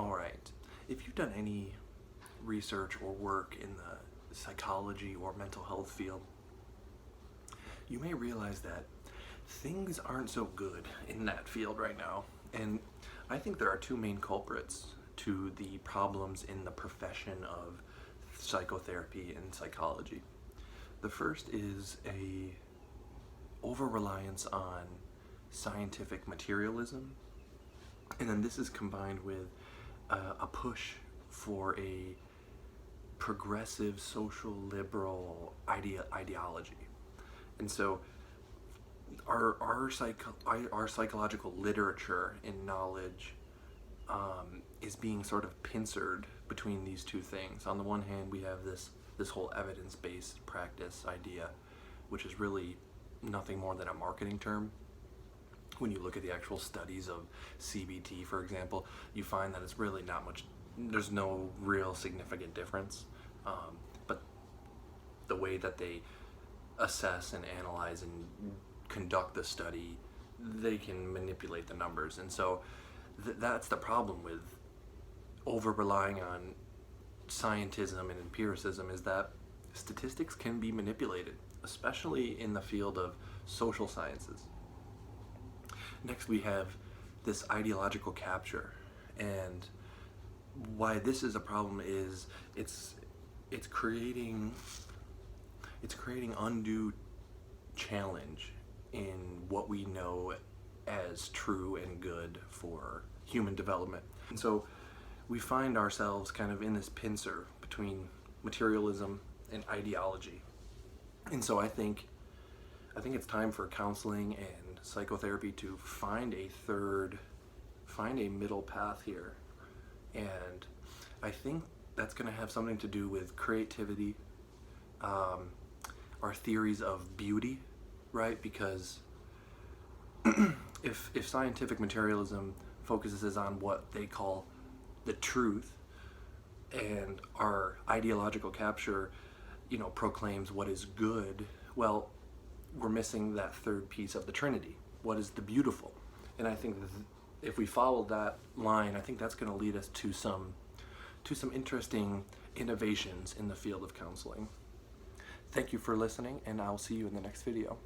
All right. If you've done any research or work in the psychology or mental health field, you may realize that things aren't so good in that field right now. And I think there are two main culprits to the problems in the profession of psychotherapy and psychology. The first is a over-reliance on scientific materialism, and then this is combined with a push for a progressive social liberal ideology. And so our psychological literature and knowledge is being sort of pincered between these two things. On the one hand, we have this whole evidence-based practice idea, which is really nothing more than a marketing term. When you look at the actual studies of CBT, for example, you find that it's really not much, there's no real significant difference. But the way that they assess and analyze and conduct the study, they can manipulate the numbers. And so that's the problem with over-relying on scientism and empiricism, is that statistics can be manipulated, especially in the field of social sciences. Next, we have this ideological capture, and why this is a problem is it's creating undue challenge in what we know as true and good for human development. And so we find ourselves kind of in this pincer between materialism and ideology. And so I think it's time for counseling and psychotherapy to find a middle path here. And I think that's going to have something to do with creativity, our theories of beauty, right? Because if scientific materialism focuses on what they call the truth, and our ideological capture, proclaims what is good, well, we're missing that third piece of the Trinity. What is the beautiful? And I think if we follow that line, I think that's going to lead us to some interesting innovations in the field of counseling. Thank you for listening, and I'll see you in the next video.